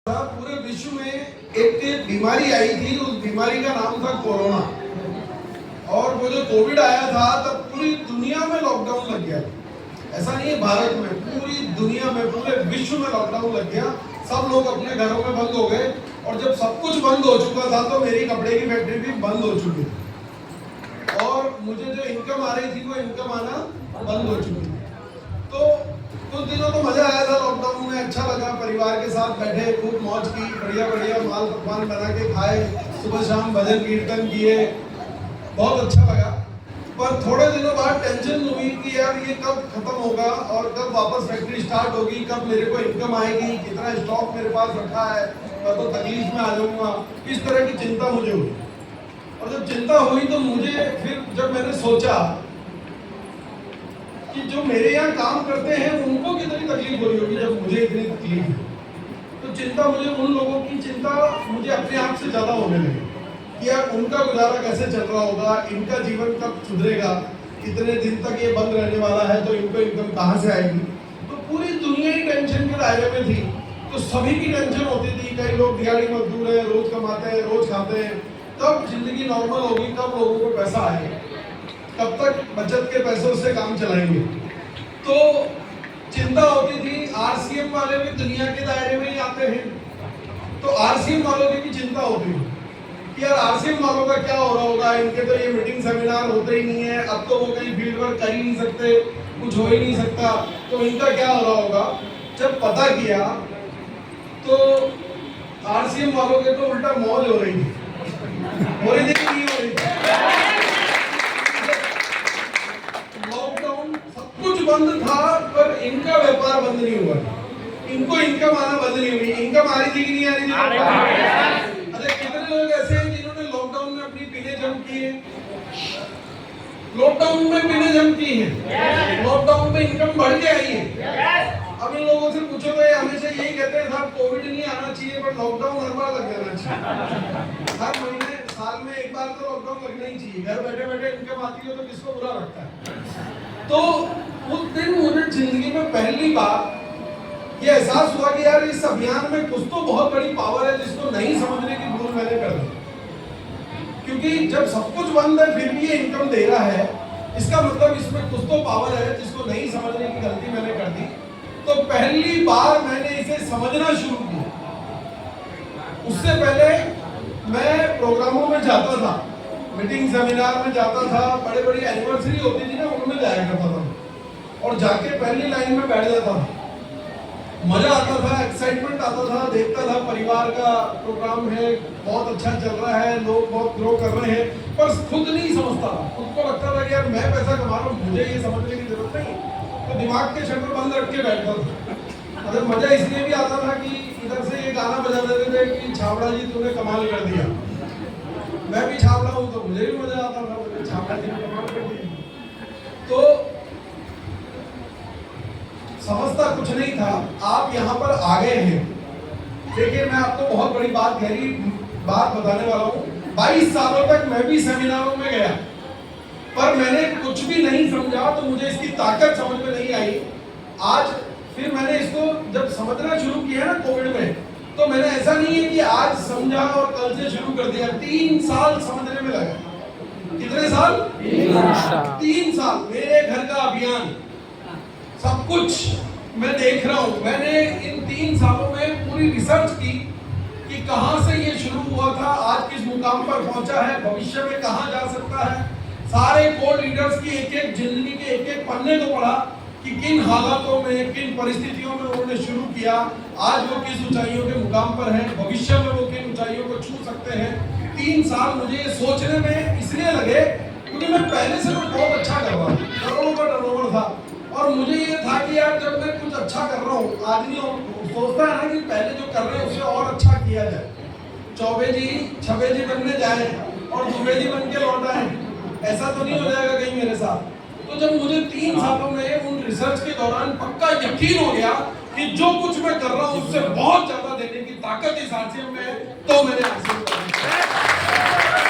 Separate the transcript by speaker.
Speaker 1: पूरे विश्व में एक बीमारी आई थी, उस बीमारी का नाम था कोरोना। और वो जो कोविड आया था तब पूरी दुनिया में लॉकडाउन लग गया। ऐसा नहीं है भारत में, पूरी दुनिया में, पूरे विश्व में लॉकडाउन लग गया। सब लोग अपने घरों में बंद हो गए और जब सब कुछ बंद हो चुका था तो मेरी कपड़े की फैक्ट्री भी बंद हो चुकी थी और मुझे जो इनकम आ रही थी वो इनकम आना बंद हो चुकी थी। तो कुछ दिनों तो मजा आया था लॉकडाउन में, अच्छा लगा, परिवार के साथ बैठे, खूब मौज की, बढ़िया बढ़िया माल पकवान बना के खाए, सुबह शाम भजन कीर्तन किए, बहुत अच्छा लगा। पर थोड़े दिनों बाद टेंशन हुई कि यार ये कब खत्म होगा और कब वापस फैक्ट्री स्टार्ट होगी, कब मेरे को इनकम आएगी, कितना स्टॉक मेरे पास रखा है, मैं तो तकलीफ में आ जाऊंगा। इस तरह की चिंता मुझे हुई। और जब चिंता हुई तो मुझे फिर जब मैंने सोचा कि जो मेरे यहाँ काम करते हैं उनको कितनी तकलीफ हो रही होगी जब मुझे इतनी तकलीफ है, तो चिंता मुझे उन लोगों की चिंता मुझे अपने आप से ज्यादा होने लगी कि यार उनका गुजारा कैसे चल रहा होगा, इनका जीवन कब सुधरेगा, कितने दिन तक ये बंद रहने वाला है तो इनको इनकम कहाँ से आएगी। तो पूरी दुनिया ही टेंशन के दायरे में थी, तो सभी की टेंशन होती थी। कई लोग दिहाड़ी मजदूर है, रोज कमाते हैं, रोज खाते हैं, कब जिंदगी नॉर्मल होगी, कब लोगों को पैसा आएगा, कब तक बचत के पैसों से काम चलाएंगे। तो चिंता होती थी। आरसीएम वाले भी दुनिया के दायरे में ही आते हैं, तो आरसीएम वालों की भी चिंता होती है कि यार आरसीएम वालों का क्या हो रहा होगा, इनके तो ये मीटिंग सेमिनार होते ही नहीं है, अब तो वो कहीं फील्ड वर्क कर ही नहीं सकते, कुछ हो ही नहीं सकता, तो इनका क्या हो रहा होगा। जब पता किया तो आरसीएम वालों के तो उल्टा मौज हो रही थी, हो रही थी कि नहीं हो रही थी। कुछ बंद था पर इनका व्यापार बंद नहीं हुआ, इनको इनकम आना बंद नहीं हुई। इनकम आ रही थी कि नहीं आ रही थी? अरे कितने लोग ऐसे हैं जिन्होंने लॉकडाउन में अपनी पीने जम की है, लॉकडाउन में पीने जम की है, लॉकडाउन में इनकम बढ़ के आई है। अब इन लोगों से पूछो तो ये हमेशा यही कहते हैं साहब कोविड नहीं आना चाहिए पर लॉकडाउन हर बार लग जाना चाहिए। हर महीने साल में एक बार तो लॉकडाउन लगना ही चाहिए। घर बैठे बैठे इनकम आती है तो किसको बुरा लगता है। तो उस दिन मुझे जिंदगी में पहली बार ये एहसास हुआ कि यार इस अभियान में कुछ तो बहुत बड़ी पावर है जिसको नहीं समझने की भूल मैंने कर दी। क्योंकि जब सब कुछ बंद है फिर भी ये इनकम दे रहा है, इसका मतलब इसमें कुछ तो पावर है जिसको नहीं समझने की गलती मैंने कर दी। तो पहली बार मैंने इसे समझना शुरू किया। उससे पहले मैं प्रोग्रामों में जाता था, मीटिंग सेमिनार में जाता था, बड़े बड़ी एनिवर्सरी होती थी ना उनमें जाया करता था और जाके पहली लाइन में बैठ जाता था। मजा आता था, एक्साइटमेंट आता था, देखता था परिवार का प्रोग्राम है, बहुत अच्छा चल रहा है, लोग बहुत ग्रो कर रहे हैं, पर खुद नहीं समझता। खुद को लगता था कि यार मैं पैसा कमा रहा हूँ, मुझे ये समझने की जरूरत नहीं, तो दिमाग के शटर बंद रख के बैठता था। अगर मजा इसलिए भी आता था कि इधर से ये गाना बजा देते थे कि छाबड़ा जी तूने कमाल कर दिया। मैं भी छाबड़ा हूँ तो मुझे भी मजा आता था, मुझे छाबड़ा जी ने कमाल कर दिया। तो समझता कुछ नहीं था। आप यहाँ पर आ गए हैं, देखिए मैं आपको बहुत बड़ी बात, गहरी बात बताने वाला हूँ। 22 सालों तक मैं भी सेमिनारों में गया पर मैंने कुछ भी नहीं समझा, तो मुझे इसकी ताकत समझ में नहीं आई। आज फिर मैंने इसको जब समझना शुरू किया ना कोविड में, तो मैंने ऐसा नहीं है कि आज समझा और कल से शुरू कर दिया। 3 साल समझने में लगा। कितने साल? 3 साल। मेरे घर का अभियान, सब कुछ मैं देख रहा हूं। मैंने इन 3 सालों में पूरी रिसर्च की कि कहां से ये शुरू हुआ था, आज किस मुकाम पर पहुंचा है, भविष्य में कहां जा सकता है। सारे कोर लीडर्स की एक एक जिंदगी के एक एक पन्ने को पढ़ा कि किन हालातों में, किन परिस्थितियों में उन्होंने शुरू किया, आज वो किस ऊंचाइयों के मुकाम पर है, भविष्य में वो किन ऊंचाइयों को छू सकते हैं। 3 साल मुझे सोचने में इसलिए लगे क्योंकि मैं पहले से तो बहुत अच्छा कर रहा था, करोड़ों का टर्नओवर था और मुझे ये था कि यार जब मैं कुछ अच्छा कर रहा हूँ, आदमी सोचता है ना कि पहले जो कर रहे हैं उससे और अच्छा किया जाए, चौबे जी छबे जी बनने जाए और दुबे जी बन के लौट आए, ऐसा तो नहीं हो जाएगा कहीं मेरे साथ। तो जब मुझे 3 सालों में उन रिसर्च के दौरान पक्का यकीन हो गया कि जो कुछ मैं कर रहा हूँ उससे बहुत ज्यादा देने की ताकत इस आरसीएम में है, तो मैंने आरसीएम